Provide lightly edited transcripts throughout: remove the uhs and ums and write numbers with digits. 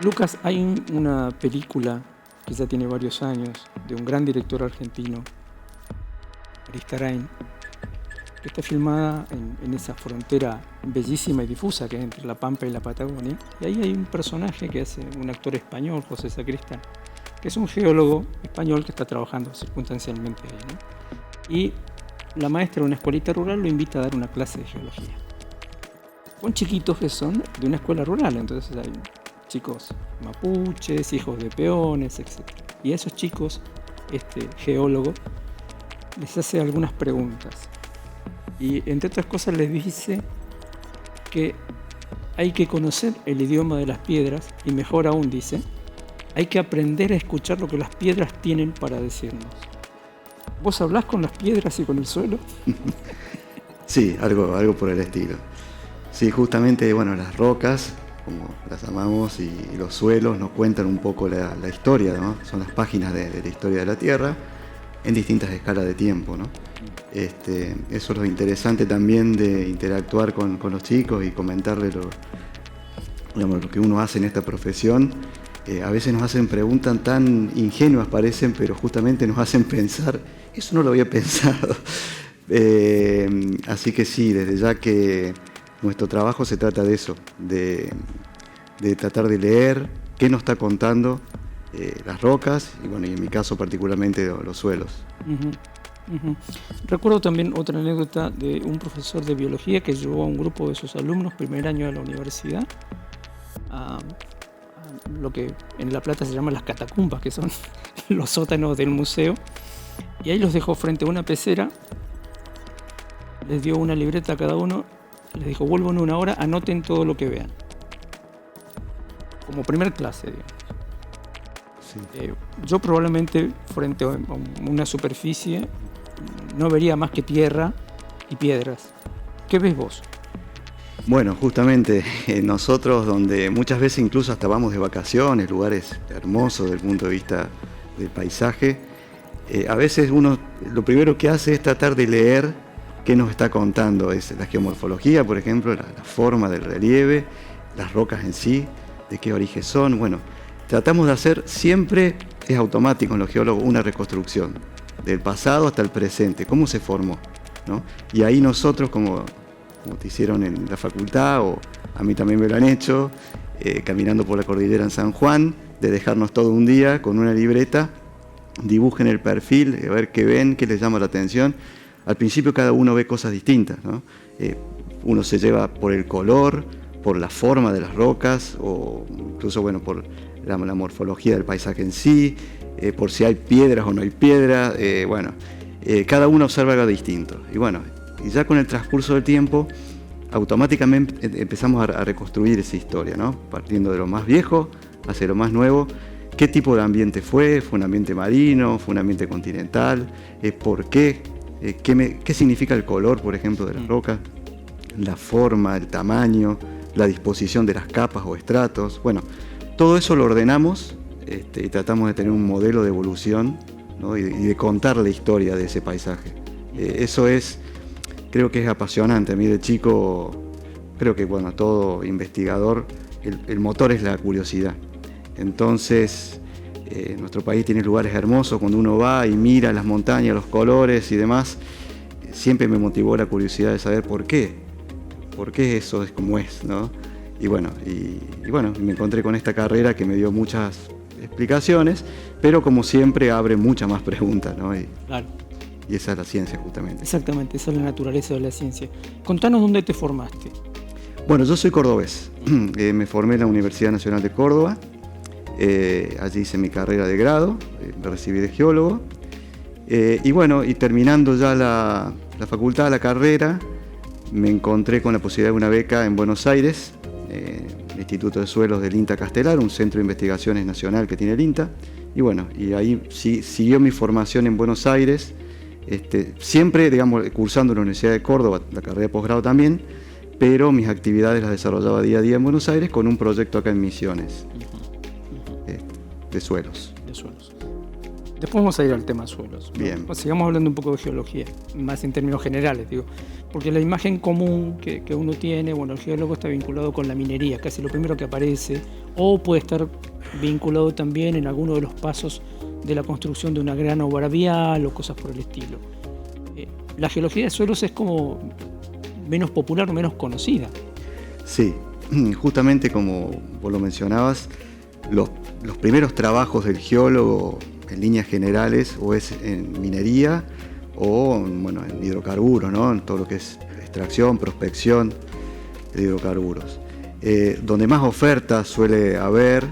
Lucas, hay una película que ya tiene varios años, de un gran director argentino, Aristarain, que está filmada en esa frontera bellísima y difusa que hay entre La Pampa y la Patagonia. Y ahí hay un personaje que hace un actor español, José Sacristán, que es un geólogo español que está trabajando circunstancialmente ahí, ¿no? Y la maestra de una escuelita rural lo invita a dar una clase de geología. Con chiquitos que son de una escuela rural, entonces hay chicos mapuches, hijos de peones, etc. Y a esos chicos, este geólogo les hace algunas preguntas. Y entre otras cosas les dice que hay que conocer el idioma de las piedras y mejor aún dice, hay que aprender a escuchar lo que las piedras tienen para decirnos. ¿Vos hablás con las piedras y con el suelo? Sí, algo por el estilo. Sí, justamente, bueno, las rocas, como las llamamos, y los suelos nos cuentan un poco la historia, ¿no? Son las páginas de la historia de la Tierra en distintas escalas de tiempo, ¿no? Eso es lo interesante también de interactuar con los chicos y comentarles lo que uno hace en esta profesión. A veces nos hacen preguntas tan ingenuas, parecen, pero justamente nos hacen pensar, eso no lo había pensado. Así que sí, desde ya que nuestro trabajo se trata de eso, de tratar de leer qué nos está contando las rocas y, bueno, y en mi caso particularmente los suelos. Recuerdo también otra anécdota de un profesor de biología que llevó a un grupo de sus alumnos primer año de la universidad a lo que en La Plata se llama las catacumbas, que son los sótanos del museo, y ahí los dejó frente a una pecera, les dio una libreta a cada uno, les dijo, vuelvo en 1 hora, anoten todo lo que vean. Como primer clase, digamos. Sí. Yo probablemente frente a una superficie no vería más que tierra y piedras. ¿Qué ves vos? Bueno, justamente nosotros, donde muchas veces incluso hasta vamos de vacaciones, lugares hermosos desde el punto de vista del paisaje, a veces uno lo primero que hace es tratar de leer qué nos está contando. Es la geomorfología, por ejemplo, la forma del relieve, las rocas en sí, de qué origen son. Bueno, tratamos de hacer siempre, es automático en los geólogos, una reconstrucción del pasado hasta el presente, cómo se formó, ¿no? Y ahí nosotros, como te hicieron en la facultad, o a mí también me lo han hecho, caminando por la cordillera en San Juan, de dejarnos todo un día con una libreta, dibujen el perfil, a ver qué ven, qué les llama la atención. Al principio cada uno ve cosas distintas, ¿no? Uno se lleva por el color, por la forma de las rocas, o incluso, bueno, por la morfología del paisaje en sí, por si hay piedras o no hay piedras. Cada uno observa algo distinto. Y bueno, y ya con el transcurso del tiempo, automáticamente empezamos a reconstruir esa historia, ¿no? Partiendo de lo más viejo hacia lo más nuevo. ¿Qué tipo de ambiente fue? ¿Fue un ambiente marino? ¿Fue un ambiente continental? ¿Por qué? ¿Qué significa el color, por ejemplo, de las rocas? La forma, el tamaño, la disposición de las capas o estratos. Bueno, todo eso lo ordenamos y tratamos de tener un modelo de evolución, ¿no? y de contar la historia de ese paisaje. Eso creo que es apasionante. A mí de chico, creo que, bueno, todo investigador, el motor es la curiosidad. Entonces, nuestro país tiene lugares hermosos. Cuando uno va y mira las montañas, los colores y demás, siempre me motivó la curiosidad de saber por qué eso es como es, ¿no? Y bueno, me encontré con esta carrera que me dio muchas explicaciones, pero como siempre abre muchas más preguntas, ¿no? Claro. Y esa es la ciencia, justamente. Exactamente, esa es la naturaleza de la ciencia. Contanos dónde te formaste. Bueno, yo soy cordobés. Me formé en la Universidad Nacional de Córdoba. Allí hice mi carrera de grado, me recibí de geólogo. Y terminando ya la facultad, la carrera, me encontré con la posibilidad de una beca en Buenos Aires, el Instituto de Suelos del INTA Castelar, un centro de investigaciones nacional que tiene el INTA. Y ahí siguió mi formación en Buenos Aires, siempre, digamos, cursando en la Universidad de Córdoba, la carrera de posgrado también, pero mis actividades las desarrollaba día a día en Buenos Aires con un proyecto acá en Misiones, de suelos. los suelos. Después vamos a ir al tema suelos. Bien. Pues sigamos hablando un poco de geología, más en términos generales, digo. Porque la imagen común que uno tiene, bueno, el geólogo está vinculado con la minería, casi lo primero que aparece, o puede estar vinculado también en alguno de los pasos de la construcción de una gran obra vial o cosas por el estilo. La geología de suelos es como menos popular o menos conocida. Sí, justamente como vos lo mencionabas, los primeros trabajos del geólogo en líneas generales o es en minería o bueno, en hidrocarburos, ¿no? En todo lo que es extracción, prospección de hidrocarburos. Donde más oferta suele haber,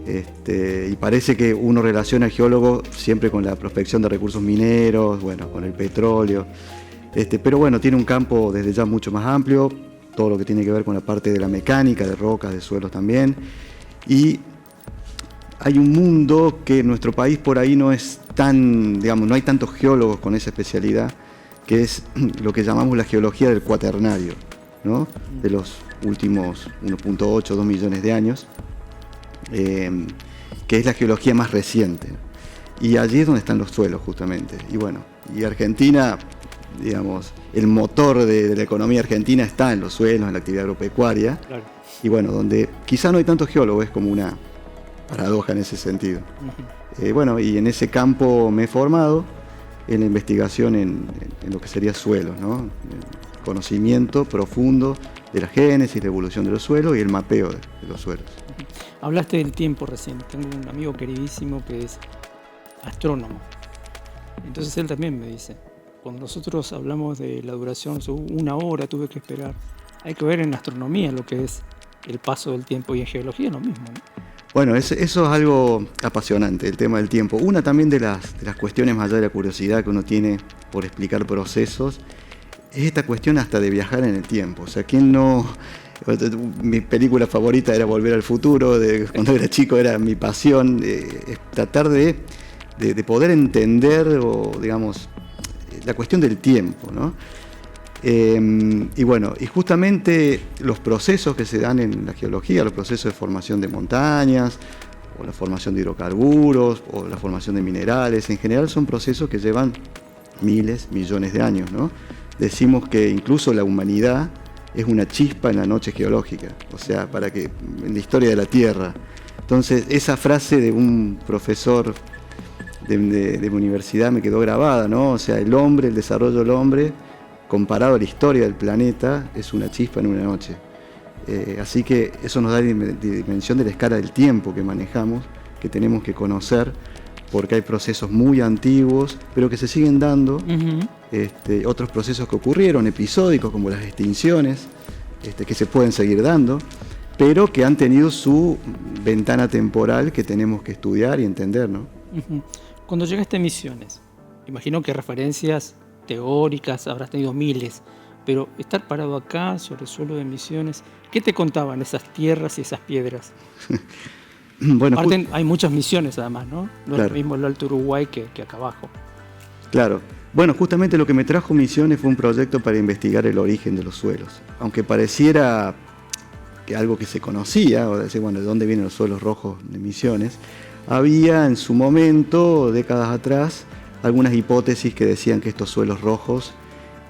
y parece que uno relaciona al geólogo siempre con la prospección de recursos mineros, bueno, con el petróleo, pero bueno, tiene un campo desde ya mucho más amplio, todo lo que tiene que ver con la parte de la mecánica, de rocas, de suelos también, y hay un mundo que en nuestro país por ahí no es tan, digamos, no hay tantos geólogos con esa especialidad, que es lo que llamamos la geología del cuaternario, ¿no? De los últimos 1.8, 2 millones de años, que es la geología más reciente. Y allí es donde están los suelos, justamente. Y bueno, y Argentina, digamos, el motor de la economía argentina está en los suelos, en la actividad agropecuaria. Claro. Y bueno, donde quizá no hay tantos geólogos, es como una paradoja en ese sentido. Bueno, y en ese campo me he formado en la investigación en lo que sería suelos, ¿no? El conocimiento profundo de la génesis, la evolución de los suelos y el mapeo de los suelos. Hablaste del tiempo recién. Tengo un amigo queridísimo que es astrónomo. Entonces él también me dice, cuando nosotros hablamos de la duración, 1 hora tuve que esperar. Hay que ver en astronomía lo que es el paso del tiempo y en geología lo mismo, ¿no? Bueno, eso es algo apasionante, el tema del tiempo. Una también de las cuestiones más allá de la curiosidad que uno tiene por explicar procesos, es esta cuestión hasta de viajar en el tiempo. O sea, ¿quién no...? Mi película favorita era Volver al Futuro, cuando era chico era mi pasión, tratar de poder entender, o digamos, la cuestión del tiempo, ¿no? Y bueno, y justamente los procesos que se dan en la geología, los procesos de formación de montañas, o la formación de hidrocarburos, o la formación de minerales, en general son procesos que llevan miles, millones de años, ¿no? Decimos que incluso la humanidad es una chispa en la noche geológica, o sea, en la historia de la Tierra. Entonces, esa frase de un profesor de mi universidad me quedó grabada, ¿no? O sea, el desarrollo del hombre, comparado a la historia del planeta, es una chispa en una noche. Así que eso nos da dimensión de la escala del tiempo que manejamos, que tenemos que conocer, porque hay procesos muy antiguos, pero que se siguen dando, otros procesos que ocurrieron, episódicos, como las extinciones, que se pueden seguir dando, pero que han tenido su ventana temporal que tenemos que estudiar y entender, ¿no? Cuando llegaste a Misiones, imagino que referencias teóricas habrás tenido miles, pero estar parado acá sobre el suelo de Misiones, ¿qué te contaban esas tierras y esas piedras? Bueno, aparte, hay muchas misiones además, ¿no? No claro. Es lo mismo el Alto Uruguay que acá abajo. Claro. Bueno, justamente lo que me trajo Misiones fue un proyecto para investigar el origen de los suelos. Aunque pareciera que algo que se conocía, o decir, bueno, ¿de dónde vienen los suelos rojos de Misiones? Había en su momento, décadas atrás, algunas hipótesis que decían que estos suelos rojos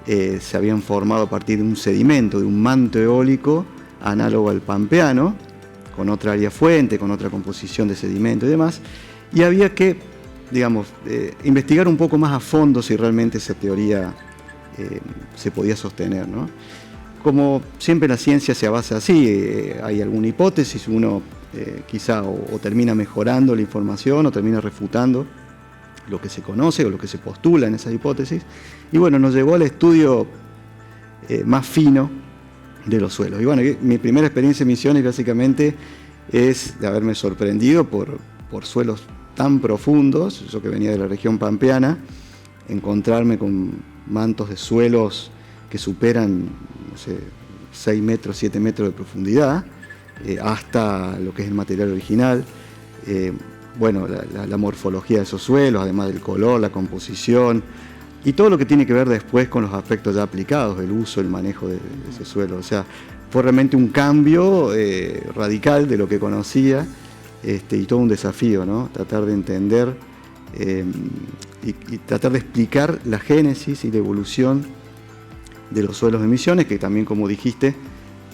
se habían formado a partir de un sedimento, de un manto eólico análogo al pampeano, con otra área fuente, con otra composición de sedimento y demás, y había que, digamos, investigar un poco más a fondo si realmente esa teoría se podía sostener, ¿no? Como siempre la ciencia se basa así, hay alguna hipótesis, uno quizá o termina mejorando la información o termina refutando lo que se conoce o lo que se postula en esas hipótesis, y bueno, nos llevó al estudio más fino de los suelos. Y bueno, mi primera experiencia en Misiones básicamente es de haberme sorprendido por suelos tan profundos, yo que venía de la región pampeana, encontrarme con mantos de suelos que superan, no sé, 6 metros, 7 metros de profundidad, hasta lo que es el material original. Bueno, la morfología de esos suelos, además del color, la composición, y todo lo que tiene que ver después con los aspectos ya aplicados, el uso, el manejo de ese suelo. O sea, fue realmente un cambio radical de lo que conocía, y todo un desafío, ¿no? Tratar de entender y tratar de explicar la génesis y la evolución de los suelos de Misiones, que también, como dijiste,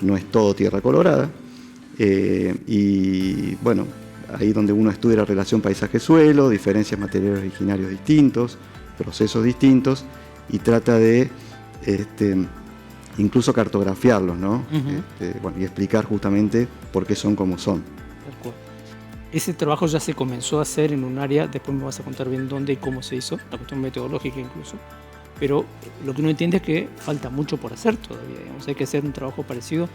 no es todo tierra colorada. Y bueno, ahí donde uno estudia la relación paisaje-suelo, diferencias materiales originarios distintos, procesos distintos, y trata de incluso cartografiarlos, ¿no? Bueno, y explicar justamente por qué son como son. Ese trabajo ya se comenzó a hacer en un área, después me vas a contar bien dónde y cómo se hizo, la cuestión metodológica incluso, pero lo que uno entiende es que falta mucho por hacer todavía, digamos. Hay que hacer un trabajo parecido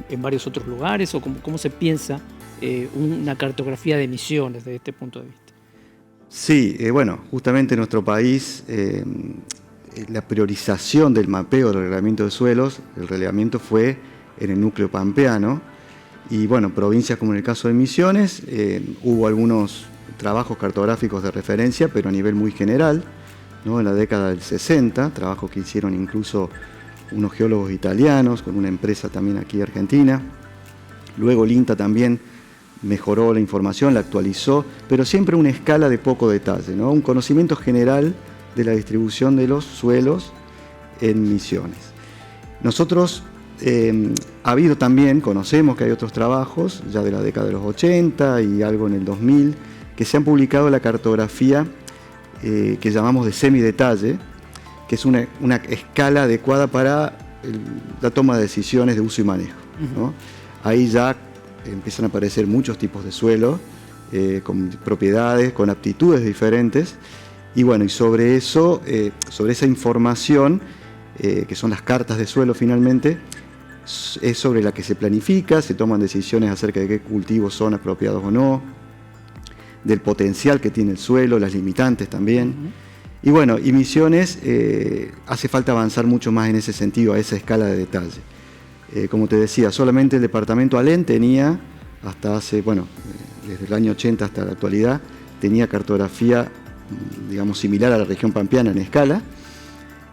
en varios otros lugares, o cómo se piensa una cartografía de Misiones desde este punto de vista. Sí, bueno, justamente en nuestro país la priorización del mapeo del relevamiento de suelos, el relevamiento fue en el núcleo pampeano, y bueno, provincias como en el caso de Misiones, hubo algunos trabajos cartográficos de referencia, pero a nivel muy general, ¿no? En la década del 60, trabajos que hicieron incluso unos geólogos italianos, con una empresa también aquí argentina. Luego el INTA también mejoró la información, la actualizó, pero siempre una escala de poco detalle, ¿no? Un conocimiento general de la distribución de los suelos en Misiones. Nosotros ha habido también, conocemos que hay otros trabajos ya de la década de los 80 y algo en el 2000, que se han publicado la cartografía que llamamos de semidetalle, que es una escala adecuada para la toma de decisiones de uso y manejo, ¿no? Ahí ya empiezan a aparecer muchos tipos de suelo, con propiedades, con aptitudes diferentes, y bueno, y sobre eso, sobre esa información, que son las cartas de suelo finalmente, es sobre la que se planifica, se toman decisiones acerca de qué cultivos son apropiados o no, del potencial que tiene el suelo, las limitantes también. Y bueno, y Misiones, hace falta avanzar mucho más en ese sentido, a esa escala de detalle. Como te decía, solamente el departamento Alén tenía, hasta hace, bueno, desde el año 80 hasta la actualidad, tenía cartografía, digamos, similar a la región pampeana en escala,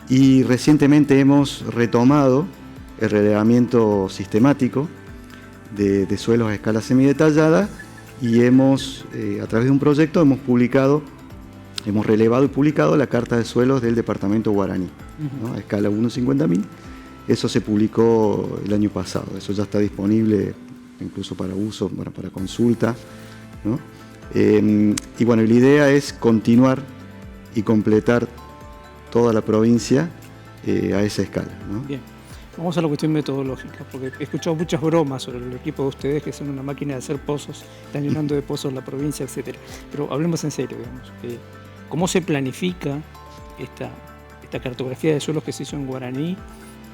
y recientemente hemos retomado el relevamiento sistemático de suelos a escala semidetallada, y hemos, a través de un proyecto, hemos relevado y publicado la carta de suelos del departamento Guaraní, ¿no? A escala 1/50.000. Eso se publicó el año pasado, eso ya está disponible incluso para uso, para consulta, ¿no? Y bueno, la idea es continuar y completar toda la provincia a esa escala, ¿no? Bien. Vamos a la cuestión metodológica, porque he escuchado muchas bromas sobre el equipo de ustedes, que son una máquina de hacer pozos, están llenando de pozos la provincia, etc. Pero hablemos en serio, digamos. ¿Cómo se planifica esta cartografía de suelos que se hizo en Guaraní?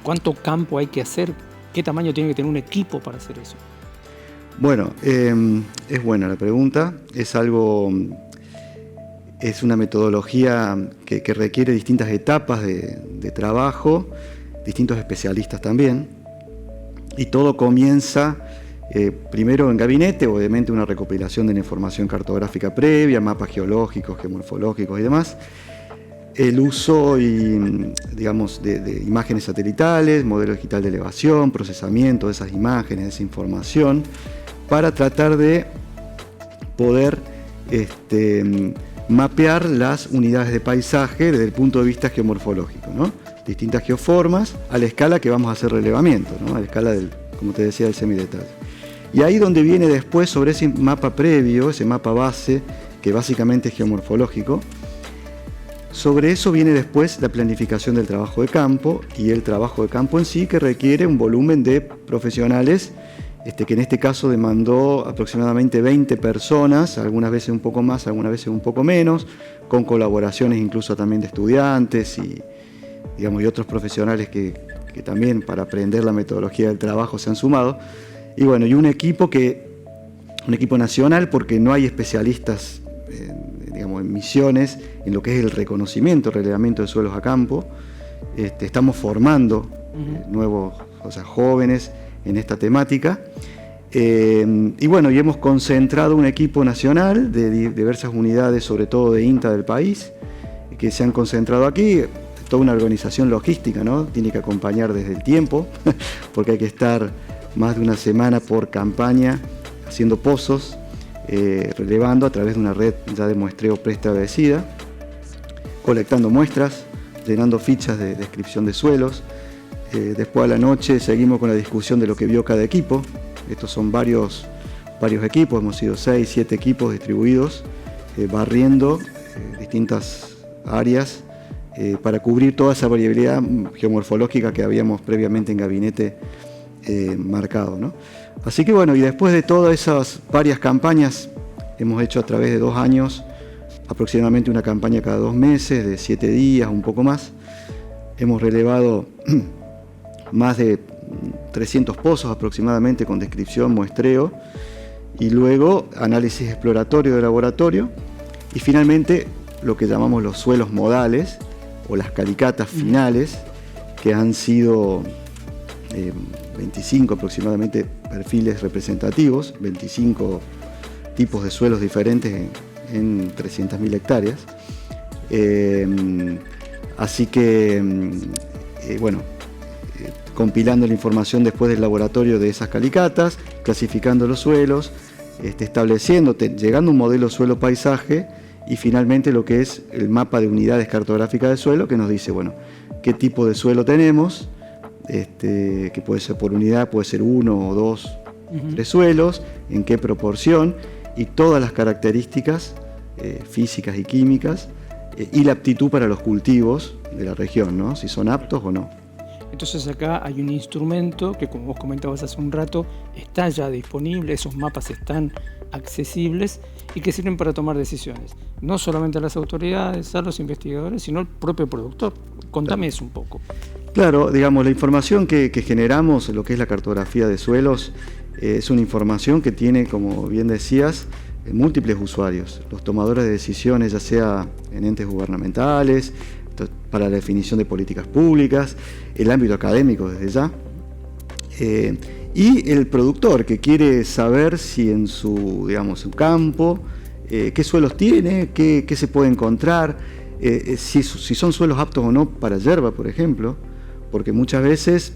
¿Cuánto campo hay que hacer? ¿Qué tamaño tiene que tener un equipo para hacer eso? Bueno, es buena la pregunta. Es una metodología que requiere distintas etapas de trabajo, distintos especialistas también, y todo comienza primero en gabinete, obviamente una recopilación de la información cartográfica previa, mapas geológicos, geomorfológicos y demás, el uso digamos, de imágenes satelitales, modelo digital de elevación, procesamiento de esas imágenes, de esa información, para tratar de poder mapear las unidades de paisaje desde el punto de vista geomorfológico, ¿no? Distintas geoformas a la escala que vamos a hacer relevamiento, ¿no? A la escala como te decía, del semidetalle. Y ahí donde viene después, sobre ese mapa previo, ese mapa base, que básicamente es geomorfológico, sobre eso viene después la planificación del trabajo de campo, y el trabajo de campo en sí, que requiere un volumen de profesionales, que en este caso demandó aproximadamente 20 personas, algunas veces un poco más, algunas veces un poco menos, con colaboraciones incluso también de estudiantes y otros profesionales que también para aprender la metodología del trabajo se han sumado. Y bueno, y un equipo nacional, porque no hay especialistas en Misiones en lo que es el reconocimiento, el relevamiento de suelos a campo. Estamos formando nuevos, jóvenes en esta temática. Y bueno, y hemos concentrado un equipo nacional de diversas unidades, sobre todo de INTA del país, que se han concentrado aquí. Toda una organización logística, ¿no? Tiene que acompañar desde el tiempo, porque hay que estar más de una semana por campaña haciendo pozos, relevando a través de una red ya de muestreo preestablecida, colectando muestras, llenando fichas de descripción de suelos. Después a la noche seguimos con la discusión de lo que vio cada equipo. Estos son varios equipos, hemos sido 6, 7 equipos distribuidos, barriendo distintas áreas para cubrir toda esa variabilidad geomorfológica que habíamos previamente en gabinete marcado, ¿no? Así que bueno, y después de todas esas varias campañas, hemos hecho a través de 2 años aproximadamente una campaña cada 2 meses, de 7 días, un poco más. Hemos relevado más de 300 pozos aproximadamente con descripción, muestreo, y luego análisis exploratorio de laboratorio, y finalmente lo que llamamos los suelos modales o las calicatas finales, que han sido 25 aproximadamente perfiles representativos, 25 tipos de suelos diferentes en 300.000 hectáreas. Así que, bueno, compilando la información después del laboratorio de esas calicatas, clasificando los suelos, estableciendo, llegando a un modelo suelo-paisaje y finalmente lo que es el mapa de unidades cartográficas del suelo, que nos dice, bueno, qué tipo de suelo tenemos, que puede ser por unidad, puede ser 1 o 2, 3 suelos, en qué proporción, y todas las características físicas y químicas, y la aptitud para los cultivos de la región, ¿no? Si son aptos o no. Entonces acá hay un instrumento que, como vos comentabas hace un rato, está ya disponible, esos mapas están accesibles y que sirven para tomar decisiones. No solamente a las autoridades, a los investigadores, sino al propio productor. Contame eso un poco. Claro, digamos, la información que generamos, lo que es la cartografía de suelos, es una información que tiene, como bien decías, múltiples usuarios. Los tomadores de decisiones, ya sea en entes gubernamentales, para la definición de políticas públicas, el ámbito académico desde ya, y el productor que quiere saber si en su, digamos, su campo, qué suelos tiene, qué se puede encontrar, si son suelos aptos o no para yerba, por ejemplo, porque muchas veces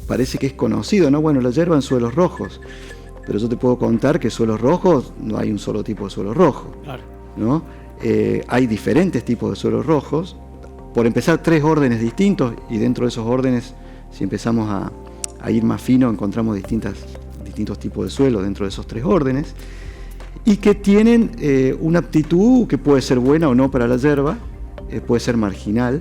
parece que es conocido, ¿no? Bueno, la yerba en suelos rojos, pero yo te puedo contar que suelos rojos no hay un solo tipo de suelo rojo, claro, ¿no? Hay diferentes tipos de suelos rojos. Por empezar, 3 órdenes distintos, y dentro de esos órdenes, si empezamos a ir más fino, encontramos distintos tipos de suelo dentro de esos 3 órdenes, y que tienen una aptitud que puede ser buena o no para la yerba, puede ser marginal,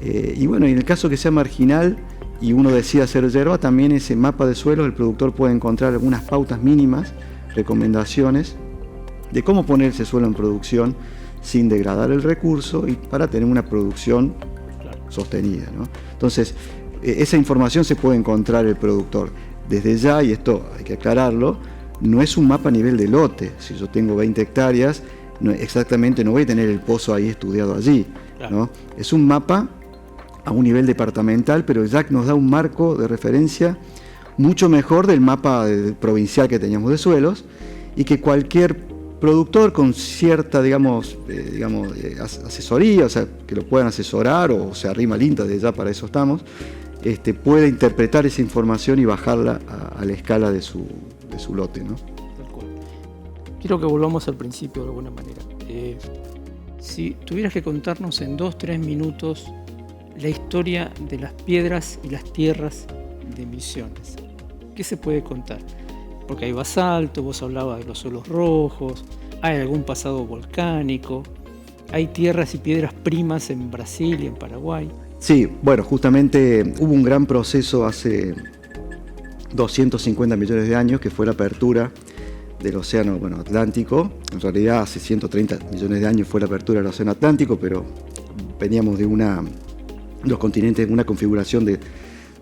y bueno, en el caso que sea marginal y uno decida hacer yerba, también ese mapa de suelo el productor puede encontrar algunas pautas mínimas, recomendaciones de cómo poner ese suelo en producción sin degradar el recurso y para tener una producción sostenida, ¿no? Entonces, esa información se puede encontrar el productor. Desde ya, y esto hay que aclararlo, no es un mapa a nivel de lote. Si yo tengo 20 hectáreas, exactamente no voy a tener el pozo ahí estudiado allí, ¿no? Es un mapa a un nivel departamental, pero ya nos da un marco de referencia mucho mejor del mapa provincial que teníamos de suelos, y que cualquier productor con cierta, digamos, asesoría, o sea, que lo puedan asesorar o se arrima al INTA, de ya para eso estamos, puede interpretar esa información y bajarla a la escala de su lote, ¿no? Quiero que volvamos al principio de alguna manera. Si tuvieras que contarnos en 2-3 minutos la historia de las piedras y las tierras de Misiones, ¿qué se puede contar? Porque hay basalto, vos hablabas de los suelos rojos, hay algún pasado volcánico, hay tierras y piedras primas en Brasil y en Paraguay. Sí, bueno, justamente hubo un gran proceso hace 250 millones de años, que fue la apertura del océano, Atlántico. En realidad hace 130 millones de años fue la apertura del océano Atlántico, pero veníamos de una configuración de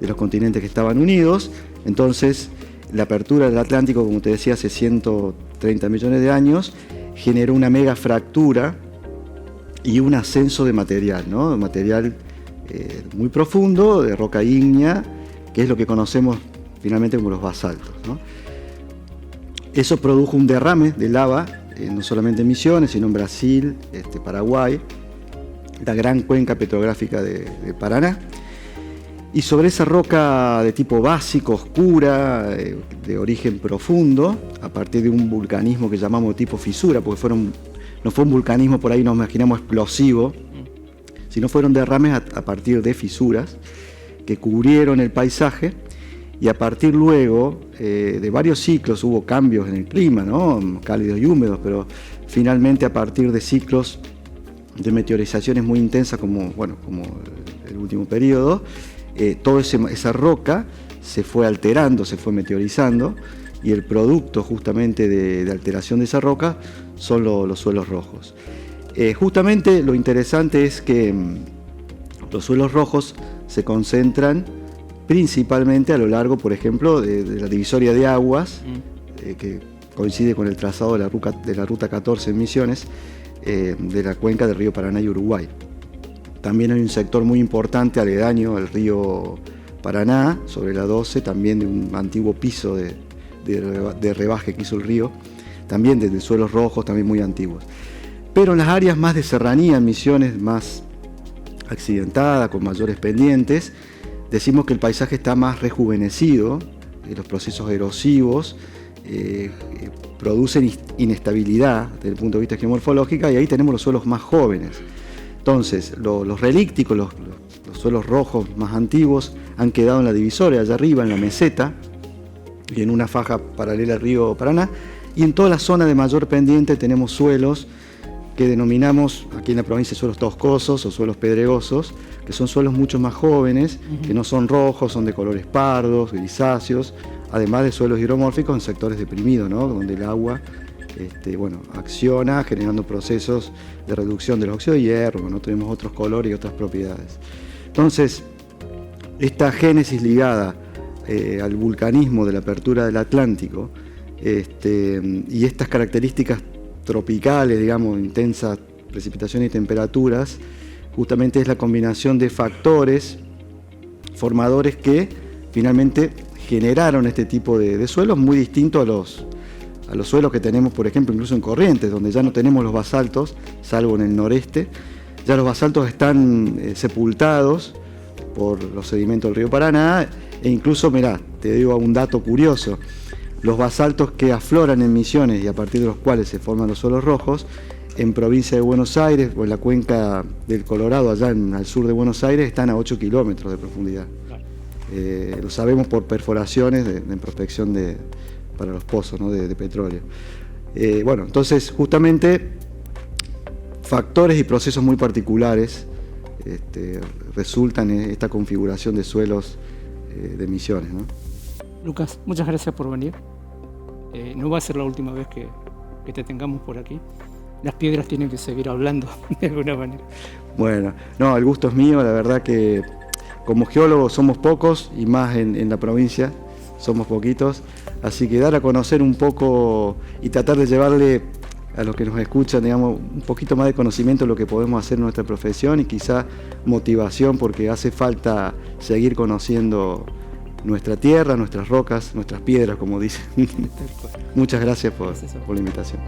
los continentes que estaban unidos. Entonces, la apertura del Atlántico, como te decía, hace 130 millones de años, generó una mega fractura y un ascenso de material, ¿no? Material muy profundo, de roca ígnea, que es lo que conocemos finalmente como los basaltos, ¿no? Eso produjo un derrame de lava, no solamente en Misiones, sino en Brasil, Paraguay, la gran cuenca petrográfica de Paraná. Y sobre esa roca de tipo básico, oscura, de origen profundo, a partir de un vulcanismo que llamamos tipo fisura, porque no fue un vulcanismo por ahí nos imaginamos explosivo, sino fueron derrames a partir de fisuras que cubrieron el paisaje, y a partir luego de varios ciclos hubo cambios en el clima, ¿no? Cálidos y húmedos, pero finalmente a partir de ciclos de meteorizaciones muy intensas como el último periodo, toda esa roca se fue alterando, se fue meteorizando, y el producto justamente de alteración de esa roca son los suelos rojos. Justamente lo interesante es que los suelos rojos se concentran principalmente a lo largo, por ejemplo, de la divisoria de aguas, que coincide con el trazado de la Ruta 14 en Misiones, de la cuenca del río Paraná y Uruguay. También hay un sector muy importante aledaño al río Paraná, sobre la 12, también de un antiguo piso de rebaje que hizo el río, también desde suelos rojos, también muy antiguos. Pero en las áreas más de serranía, en Misiones más accidentadas, con mayores pendientes, decimos que el paisaje está más rejuvenecido, los procesos erosivos producen inestabilidad desde el punto de vista geomorfológico, y ahí tenemos los suelos más jóvenes. Entonces, los relícticos, los suelos rojos más antiguos, han quedado en la divisoria, allá arriba, en la meseta, y en una faja paralela al río Paraná, y en toda la zona de mayor pendiente tenemos suelos que denominamos aquí en la provincia suelos toscosos o suelos pedregosos, que son suelos mucho más jóvenes, que no son rojos, son de colores pardos, grisáceos, además de suelos hidromórficos en sectores deprimidos, ¿no? Donde el agua acciona generando procesos de reducción del óxido de hierro, no tenemos otros colores y otras propiedades. Entonces, esta génesis ligada al vulcanismo de la apertura del Atlántico y estas características tropicales, digamos, intensas precipitaciones y temperaturas, justamente es la combinación de factores formadores que finalmente generaron este tipo de suelos muy distintos a los suelos que tenemos, por ejemplo, incluso en Corrientes, donde ya no tenemos los basaltos, salvo en el noreste. Ya los basaltos están sepultados por los sedimentos del río Paraná, e incluso, mirá, te digo un dato curioso, los basaltos que afloran en Misiones y a partir de los cuales se forman los suelos rojos, en provincia de Buenos Aires o en la cuenca del Colorado, allá al sur de Buenos Aires, están a 8 kilómetros de profundidad. Lo sabemos por perforaciones de prospección para los pozos, ¿no? de petróleo. Entonces justamente factores y procesos muy particulares resultan en esta configuración de suelos de Misiones, ¿no? Lucas, muchas gracias por venir. No va a ser la última vez que te tengamos por aquí. Las piedras tienen que seguir hablando de alguna manera. Bueno, no, el gusto es mío, la verdad que como geólogos somos pocos, y más en la provincia somos poquitos, así que dar a conocer un poco y tratar de llevarle a los que nos escuchan, digamos, un poquito más de conocimiento de lo que podemos hacer en nuestra profesión, y quizá motivación, porque hace falta seguir conociendo nuestra tierra, nuestras rocas, nuestras piedras, como dicen. Muchas gracias por la invitación.